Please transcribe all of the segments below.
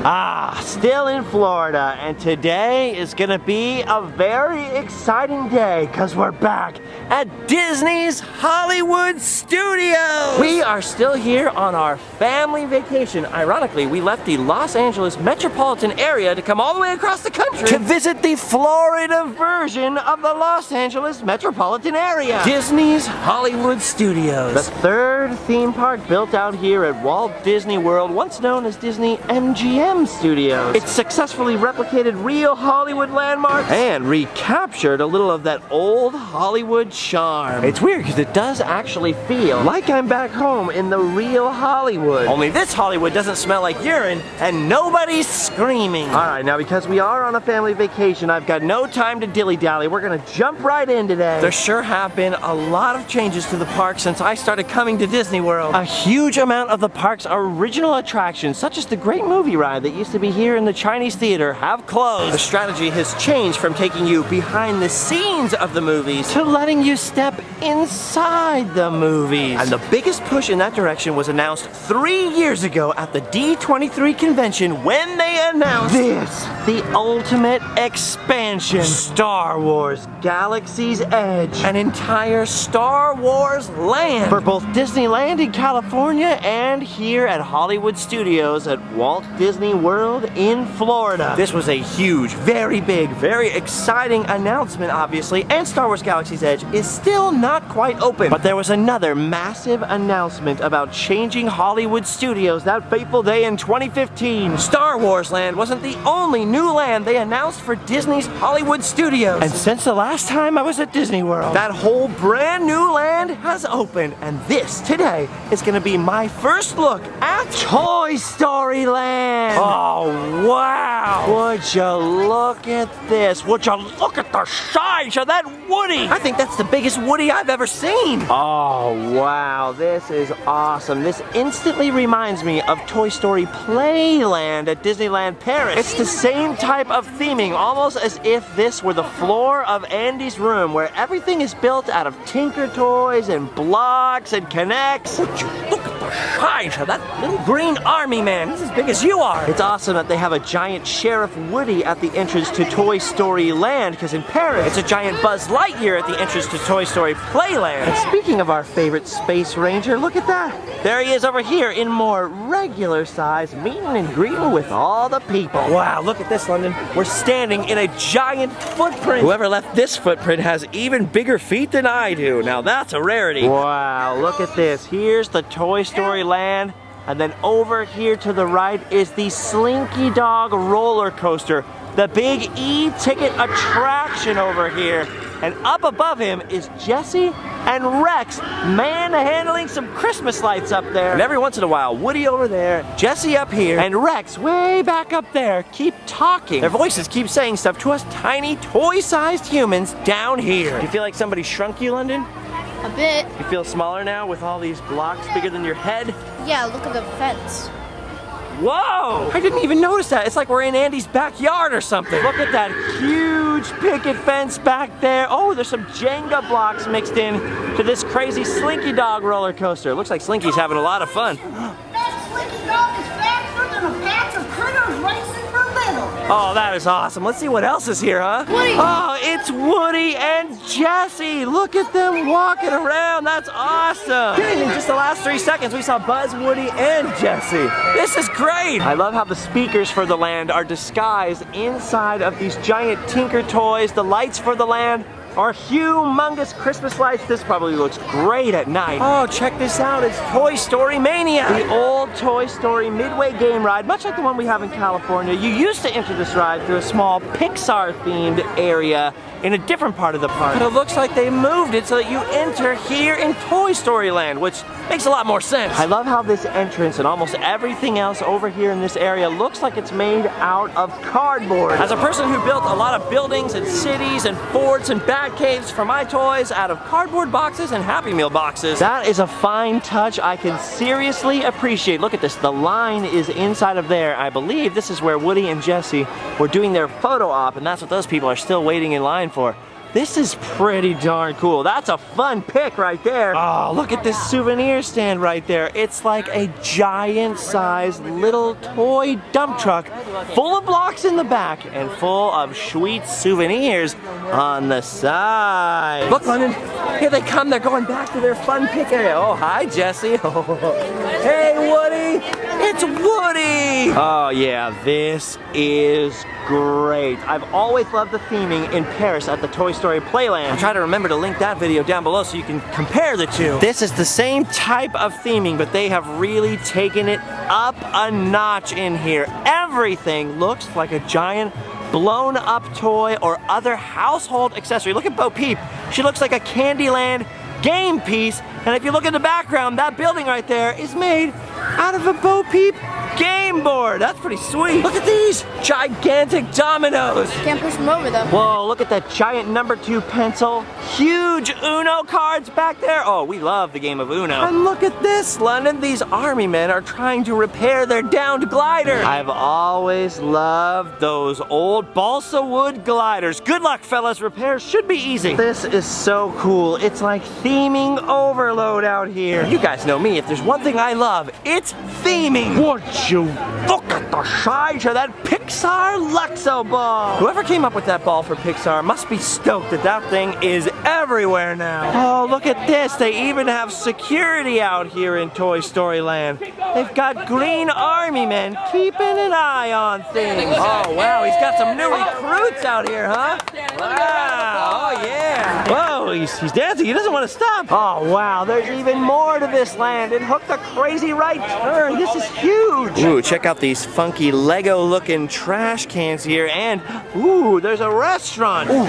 Still in Florida, and today is gonna be a very exciting day because we're back at Disney's Hollywood Studios. We are still here on our family vacation. Ironically, we left the Los Angeles metropolitan area to come all the way across the country to visit the Florida version of the Los Angeles metropolitan area, Disney's Hollywood Studios. The third theme park built out here at Walt Disney World, once known as Disney MGM Studios. It successfully replicated real Hollywood landmarks and recaptured a little of that old Hollywood charm. It's weird because it does actually feel like I'm back home in the real Hollywood. Only this Hollywood doesn't smell like urine and nobody's screaming. Alright, now because we are on a family vacation, I've got no time to dilly-dally. We're gonna jump right in today. There sure have been a lot of changes to the park since I started coming to Disney World. A huge amount of the park's original attractions, such as the great movie ride that used to be here in the Chinese theater, have closed. The strategy has changed from taking you behind the scenes of the movies to letting you step inside the movies. And the biggest push in that direction was announced 3 years ago at the D23 convention when they announced this, the ultimate expansion, Star Wars Galaxy's Edge, an entire Star Wars land for both Disneyland in California and here at Hollywood Studios at Walt Disney World in Florida. This was a huge, very big, very exciting announcement, obviously, and Star Wars Galaxy's Edge is still not quite open. But there was another massive announcement about changing Hollywood Studios that fateful day in 2015. Star Wars Land wasn't the only new land they announced for Disney's Hollywood Studios. And since the last time I was at Disney World, that whole brand new land has opened. And this, today, is gonna be my first look at Toy Story Land. Oh, wow. Would you look at this? Would you look at the size of that Woody? I think that's the biggest Woody I've ever seen. Oh, wow. This is awesome. This instantly reminds me of Toy Story PLAYLAND at Disneyland Paris. It's the same type of theming, almost as if this were the floor of Andy's room, where everything is built out of Tinker Toys and blocks and connects. Would you look at the size of that little green army man? He's as big as you are. It's awesome that they have a giant Sheriff Woody at the entrance to Toy Story Land, because in Paris, it's a giant Buzz Lightyear at the entrance to Toy Story Playland. And speaking of our favorite Space Ranger, look at that. There he is over here in more regular size, meeting and greeting with all the people. Wow, look at this, London. We're standing in a giant footprint. Whoever left this footprint has even bigger feet than I do. Now that's a rarity. Wow, look at this. Here's the Toy Story Land. And then over here to the right is the Slinky Dog roller coaster, the big e-ticket attraction over here. And up above him is Jessie and Rex manhandling some Christmas lights up there. And every once in a while, Woody over there, Jessie up here, and Rex way back up there keep talking. Their voices keep saying stuff to us tiny toy-sized humans down here. Do you feel like somebody shrunk you, London? A bit. You feel smaller now with all these blocks bigger than your head? Yeah, look at the fence. Whoa! I didn't even notice that. It's like we're in Andy's backyard or something. Look at that huge picket fence back there. Oh, there's some Jenga blocks mixed in to this crazy Slinky Dog roller coaster. Looks like Slinky's having a lot of fun. That Slinky Dog is faster than a pack of critters racing for little. Oh, that is awesome. Let's see what else is here, huh? Woody. Oh, it's Woody and Jessie. Look at them walking around. That's awesome. In just the last 3 seconds, we saw Buzz, Woody, and Jessie. This is great. I love how the speakers for the land are disguised inside of these giant Tinker Toys. The lights for the land are humongous Christmas lights. This probably looks great at night. Oh, check this out. It's Toy Story Mania. The old Toy Story Midway game ride, much like the one we have in California. You used to enter this ride through a small Pixar-themed area in a different part of the park. But it looks like they moved it so that you enter here in Toy Story Land, which makes a lot more sense. I love how this entrance and almost everything else over here in this area looks like it's made out of cardboard. As a person who built a lot of buildings and cities and forts and bat caves for my toys out of cardboard boxes and Happy Meal boxes, that is a fine touch I can seriously appreciate. Look at this. The line is inside of there. I believe this is where Woody and Jessie were doing their photo op, and that's what those people are still waiting in line for. This is pretty darn cool. That's a fun pick right there. Oh, look at this souvenir stand right there. It's like a giant-sized little toy dump truck full of blocks in the back and full of sweet souvenirs on the side. Look, London, here they come. They're going back to their fun pick area. Oh, hi, Jessie. Hey, Woody. It's Woody. Oh, yeah, this is great. I've always loved the theming in Paris at the Toy Story Playland. I'll try to remember to link that video down below so you can compare the two. This is the same type of theming, but they have really taken it up a notch in here. Everything looks like a giant blown up toy or other household accessory. Look at Bo Peep. She looks like a Candyland game piece. And if you look in the background, that building right there is made out of a Bo Peep game board. That's pretty sweet. Look at these gigantic dominoes. Can't push them over though. Whoa, look at that giant #2 pencil. Huge Uno cards back there. Oh, we love the game of Uno. And look at this, London. These army men are trying to repair their downed glider. I've always loved those old balsa wood gliders. Good luck, fellas. Repairs should be easy. This is so cool. It's like theming overload out here. You guys know me. If there's one thing I love, it's theming. Would you look at the size of that Pixar Luxo ball? Whoever came up with that ball for Pixar must be stoked that that thing is everywhere now. Oh, look at this. They even have security out here in Toy Story Land. They've got green army men keeping an eye on things. Oh, wow. He's got some new recruits out here, huh? Wow. Oh, yeah. Whoa, he's dancing. He doesn't want to stop. Oh, wow. There's even more to this land. It hooked a crazy right turn. This is huge. Ooh, check out these funky Lego-looking trash cans here. And, ooh, there's a restaurant. Ooh,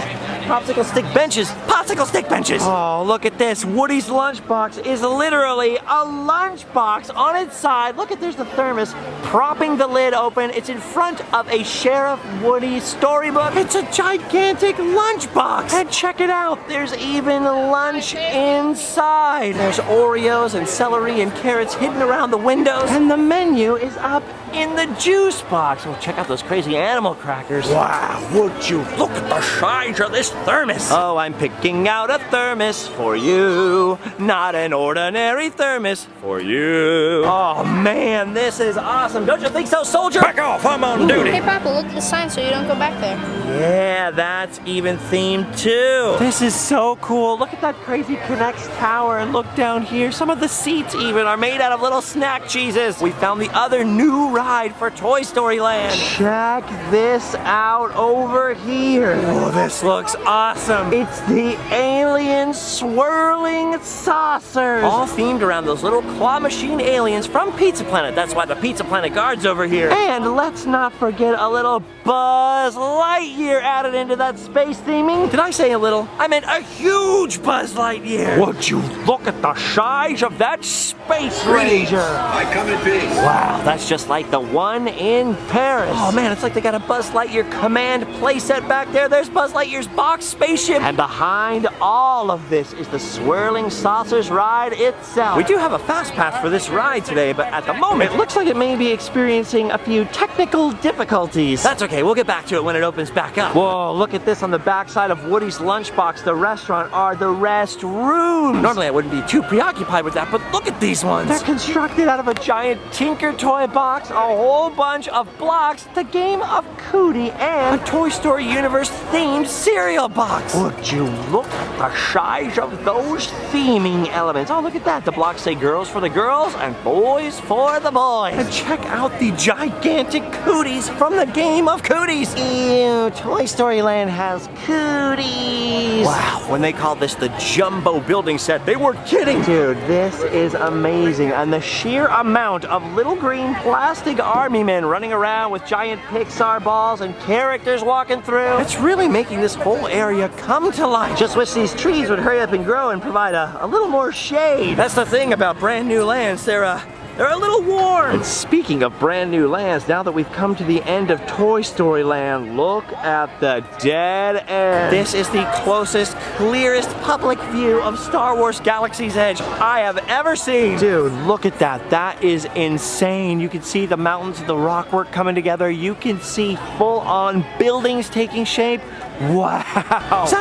popsicle stick benches. Popsicle stick benches. Oh, look at this. Woody's lunchbox is literally a lunchbox on its side. Look at, there's the thermos propping the lid open. It's in front of a Sheriff Woody storybook. It's a gigantic lunchbox. And check it out. There's even lunch inside. There's Oreos and celery and carrots hidden around the windows. And the menu is up in the juice box. Oh, check out those crazy animal crackers. Wow, would you look at the size of this thermos? Oh, I'm picking out a thermos for you. Not an ordinary thermos for you. Oh, man, this is awesome. Don't you think so, soldier? Back off, I'm on duty. Hey, Papa, look at the sign so you don't go back there. Yeah, that's even themed too. This is so cool. Look at that crazy Connects tower and look down here. Some of the seats even are made out of little snack cheeses. We found the other new ride for Toy Story Land. Check this out over here. Oh, this looks awesome. It's the alien swirling saucers. All themed around those little claw machine aliens from Pizza Planet. That's why the Pizza Planet guard's over here. And let's not forget a little Buzz Lightyear added into that space theming. Did I say a little? I meant a huge Buzz Lightyear. Would you look at the size of that space ranger? I come in peace. Wow, that's just like the one in Paris. Oh man, it's like they got a Buzz Lightyear command playset back there. There's Buzz Lightyear's box spaceship. And behind all of this is the Swirling Saucers ride itself. We do have a fast pass for this ride today, but at the moment, it looks like it may be experiencing a few technical difficulties. That's okay, we'll get back to it when it opens back up. Whoa, look at this on the backside of Woody's lunchbox. The restaurant are the restrooms. Normally I wouldn't be too preoccupied with that, but look at these ones. They're constructed out of a giant Tinker Toy box, a whole bunch of blocks, the game of Cootie, and a Toy Story Universe themed cereal box. Would you look at the size of those theming elements? Oh, look at that. The blocks say girls for the girls and boys for the boys. And check out the gigantic Cooties from the game of Cooties. Ew, Toy Story Land has Cooties. Wow, when they called this the jumbo building set, they weren't kidding. Dude, this is amazing. And the sheer amount of little green plastic army men running around with giant Pixar balls and characters walking through. It's really making this whole area come to life. Just wish these trees would hurry up and grow and provide a little more shade. That's the thing about brand new lands. They're a little warm. And speaking of brand new lands, now that we've come to the end of Toy Story Land, look at the dead end. This is the closest, clearest public view of Star Wars Galaxy's Edge I have ever seen. Dude, look at that. That is insane. You can see the mountains and the rockwork coming together. You can see full-on buildings taking shape. Wow. Is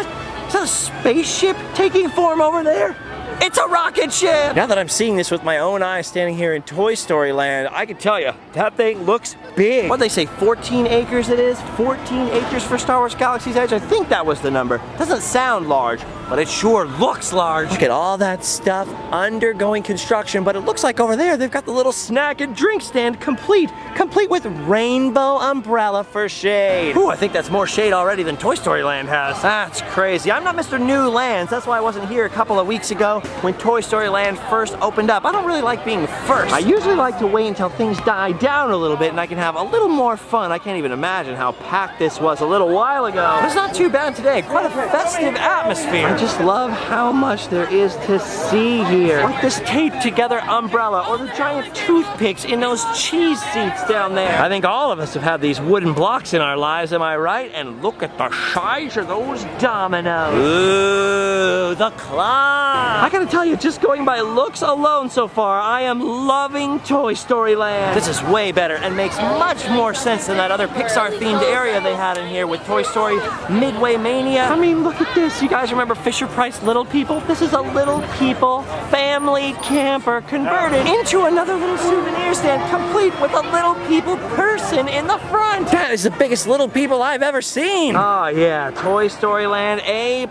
That's a spaceship taking form over there. It's a rocket ship! Now that I'm seeing this with my own eyes standing here in Toy Story Land, I can tell you, that thing looks big. What'd they say, 14 acres it is? 14 acres for Star Wars Galaxy's Edge? I think that was the number. Doesn't sound large, but it sure looks large. Look at all that stuff undergoing construction, but it looks like over there they've got the little snack and drink stand complete with rainbow umbrella for shade. Ooh, I think that's more shade already than Toy Story Land has. That's crazy. I'm not Mr. New Lands. That's why I wasn't here a couple of weeks ago when Toy Story Land first opened up. I don't really like being first. I usually like to wait until things die down a little bit and I can have a little more fun. I can't even imagine how packed this was a little while ago. But it's not too bad today. Quite a festive atmosphere. I just love how much there is to see here. Like this taped together umbrella or the giant toothpicks in those cheese seats down there. I think all of us have had these wooden blocks in our lives, am I right? And look at the size of those dominoes. Ooh, the clock. I gotta tell you, just going by looks alone so far, I am loving Toy Story Land. This is way better and makes much more sense than that other Pixar-themed area they had in here with Toy Story Midway Mania. I mean, look at this. You guys remember Fisher-Price Little People? This is a Little People family camper converted into another little souvenir stand, complete with a Little People person in the front. That is the biggest Little People I've ever seen. Oh yeah, Toy Story Land A++.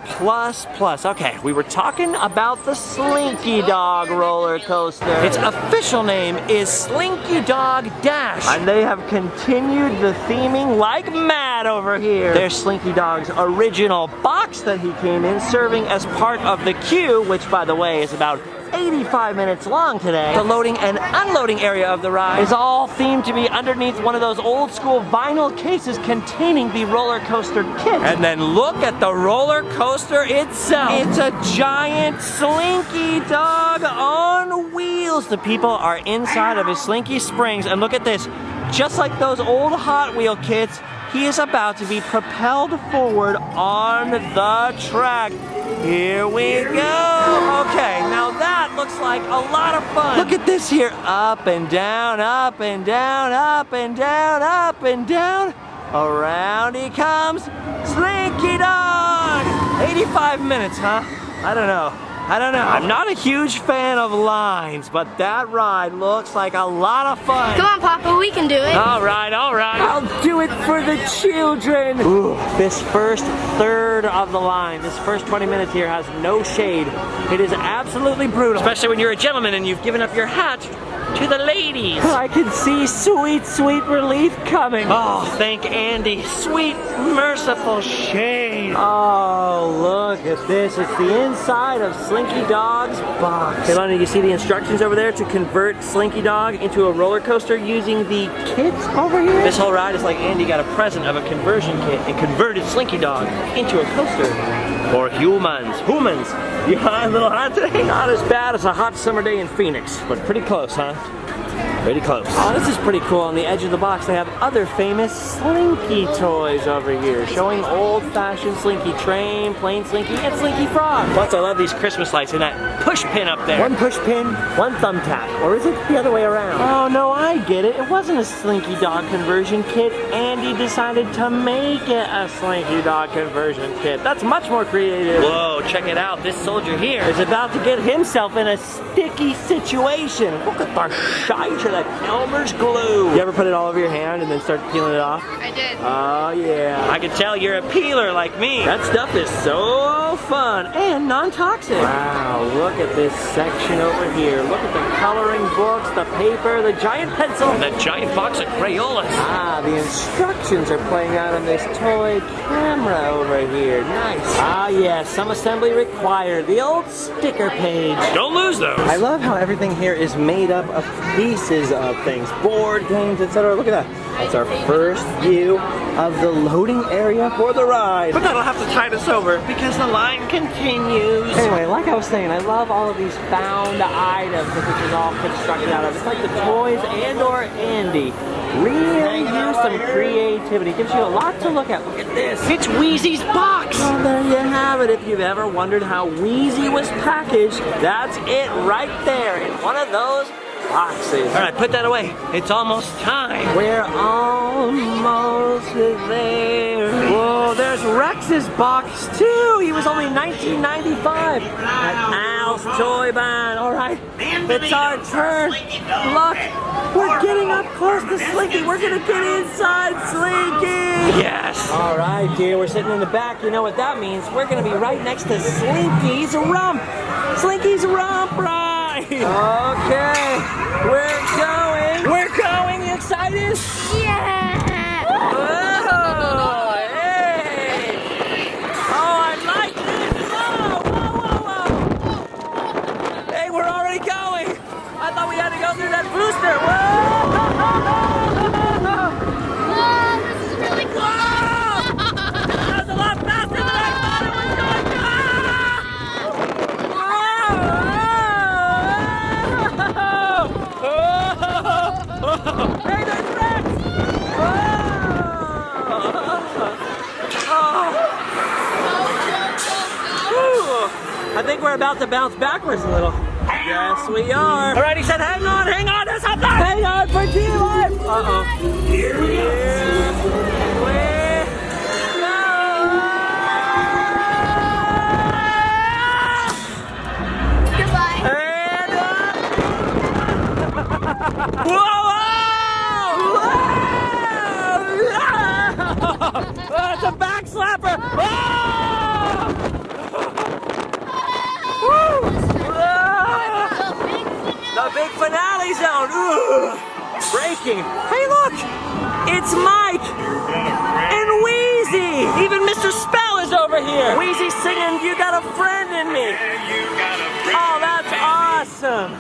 Okay, we were talking about the Slinky Dog roller coaster. Its official name is Slinky Dog Dash, and they have continued the theming like mad over here. There's Slinky Dog's original box that he came in, serving as part of the queue, which by the way is about 85 minutes long today. The loading and unloading area of the ride is all themed to be underneath one of those old school vinyl cases containing the roller coaster kit. And then look at the roller coaster itself. It's a giant Slinky Dog on wheels. The people are inside of his Slinky Springs, and look at this. Just like those old Hot Wheel kits, he is about to be propelled forward on the track. Here we go. Okay, now that looks like a lot of fun. Look at this here. Up and down, up and down, up and down, up and down. Around he comes. Slinky Dog. 85 minutes, huh? I don't know. I'm not a huge fan of lines, but that ride looks like a lot of fun. Come on, Papa, we can do it. All right. I'll do it for the children. Ooh, this first third of the line, this first 20 minutes here has no shade. It is absolutely brutal, especially when you're a gentleman and you've given up your hat to the ladies. I can see sweet, sweet relief coming. Oh, thank Andy. Sweet, merciful shade. Oh, look at this. It's the inside of Slinky Dog's box. Hey, Lonnie, you see the instructions over there to convert Slinky Dog into a roller coaster using the kits over here? This whole ride is like Andy got a present of a conversion kit and converted Slinky Dog into a coaster for humans. You hot, a little hot today? Not as bad as a hot summer day in Phoenix, but pretty close, huh? Pretty close. Oh, this is pretty cool. On the edge of the box, they have other famous Slinky toys over here, showing old-fashioned Slinky train, plain Slinky, and Slinky Frog. Plus, I love these Christmas lights and that push pin up there. One push pin, one thumbtack. Or is it the other way around? Oh, no, I get it. It wasn't a Slinky Dog conversion kit. Andy decided to make it a Slinky Dog conversion kit. That's much more creative. Whoa, check it out. This soldier here is about to get himself in a sticky situation. Look at the shine of that Elmer's glue. You ever put it all over your hand and then start peeling it off? I did. Oh yeah. I can tell you're a peeler like me. That stuff is so fun and non-toxic. Wow, look at this section over here. Look at the coloring books, the paper, the giant pencil, and the giant box of Crayolas. Ah, the instructions are playing out on this toy camera over here. Nice. Ah yes, some assembly required. The old sticker page. Don't lose those. I love how everything here is made up of pieces of things, board games, etc. Look at that. That's our first view of the loading area for the ride. But that'll have to tide us over because the line continues. Anyway, like I was saying, I love all of these found items that this is all constructed out of. It's like the toys and/or Andy really use some creativity. It gives you a lot to look at. Look at this. It's Wheezy's box. Well, there you have it. If you've ever wondered how Wheezy was packaged, that's it right there in one of those boxes. All right, put that away. It's almost time. We're almost there. Whoa, there's Rex Max's box too. He was only $19.95 at Al's Toy Barn. All right, it's our turn. Look, we're getting up close to Slinky. We're gonna get inside Slinky. Yes. All right, dear, we're sitting in the back. You know what that means? We're gonna be right next to Slinky's rump. Slinky's rump ride. Okay, we're going. We're going. You excited? Yeah! Whoa, hey. Oh, I like this. Whoa. Hey, we're already going. I thought we had to go through that booster. Whoa. Whoa, this is really cool! That was a lot faster than I thought it was going to. Whoa. Hey, there's Rex. I think we're about to bounce backwards a little. Yes, we are. All right, he said, hang on, there's something. Hang on for dear life. Uh-oh. Here we go. Goodbye. And whoa! That's a back slapper. The big finale zone. Ugh. Breaking. Hey, look! It's Mike and Wheezy. Even Mr. Spell is over here. Wheezy singing "You Got a Friend in Me." Oh, that's awesome.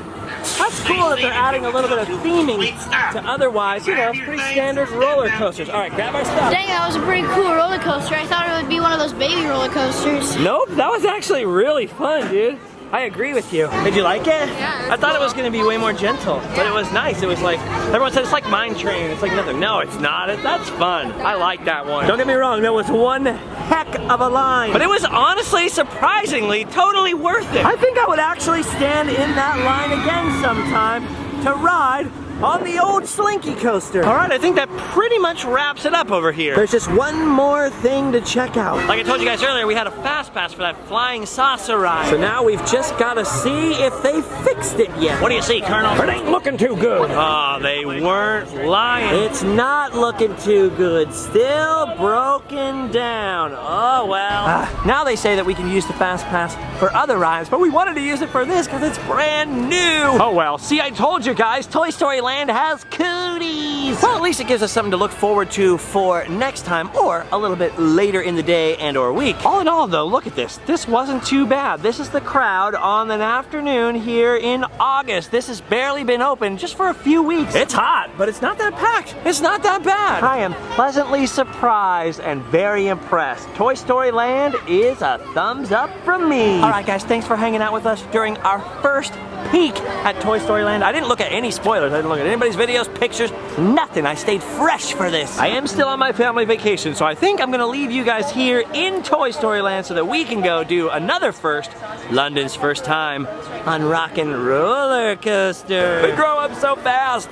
That's cool that they're adding a little bit of theming to otherwise, you know, pretty standard roller coasters. All right, grab our stuff. Dang, that was a pretty cool roller coaster. I thought it would be one of those baby roller coasters. Nope, that was actually really fun, dude. I agree with you. Did you like it? Yeah, I thought it was going to be way more gentle, but it was nice. It was like, everyone said it's like Mine Train. It's like nothing. No, it's not. That's fun. I like that one. Don't get me wrong, there was one heck of a line, but it was honestly, surprisingly, totally worth it. I think I would actually stand in that line again sometime to ride on the old Slinky coaster. All right, I think that pretty much wraps it up over here. There's just one more thing to check out. Like I told you guys earlier, we had a fast pass for that flying saucer ride. So now we've just got to see if they fixed it yet. What do you see, Colonel? It ain't looking too good. Oh, they weren't lying. It's not looking too good. Still broken down. Oh, well. Now they say that we can use the fast pass for other rides, but we wanted to use it for this because it's brand new. Oh, well. See, I told you guys, Toy Story Land has cooties. Well, at least it gives us something to look forward to for next time or a little bit later in the day and or week. All in all though, look at this. This wasn't too bad. This is the crowd on an afternoon here in August. This has barely been open just for a few weeks. It's hot, but it's not that packed. It's not that bad. I am pleasantly surprised and very impressed. Toy Story Land is a thumbs up from me. All right, guys, thanks for hanging out with us during our first peek at Toy Story Land. I didn't look at any spoilers. I didn't look at anybody's videos, pictures, nothing. I stayed fresh for this. I am still on my family vacation, so I think I'm gonna leave you guys here in Toy Story Land so that we can go do another first, London's first time on Rockin' Roller Coaster. We grow up so fast.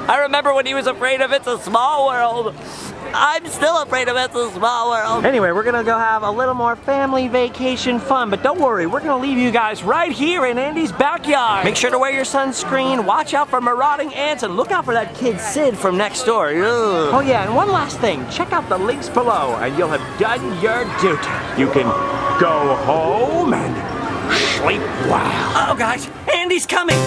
I remember when he was afraid of It's a Small World. I'm still afraid of It's a Small World. Anyway, we're gonna go have a little more family vacation fun, but don't worry, we're gonna leave you guys right here in Andy's backyard. Make sure to wear your sunscreen, watch out for marauding ants, and look out for that kid Sid from next door. Ugh. Oh yeah, and one last thing, check out the links below and you'll have done your duty. You can go home and sleep well. Oh guys, Andy's coming.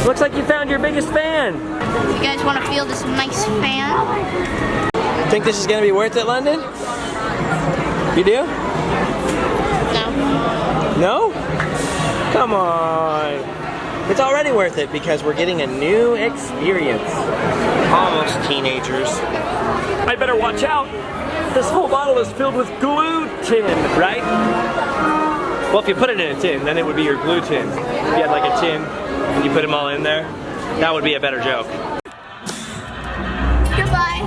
Looks like you found your biggest fan. You guys want to feel this nice fan? Think this is gonna be worth it, London? You do? No. No? Come on. It's already worth it because we're getting a new experience. Almost teenagers. I better watch out. This whole bottle is filled with glue tin, right? Well, if you put it in a tin, then it would be your glue tin. If you had like a tin and you put them all in there, that would be a better joke.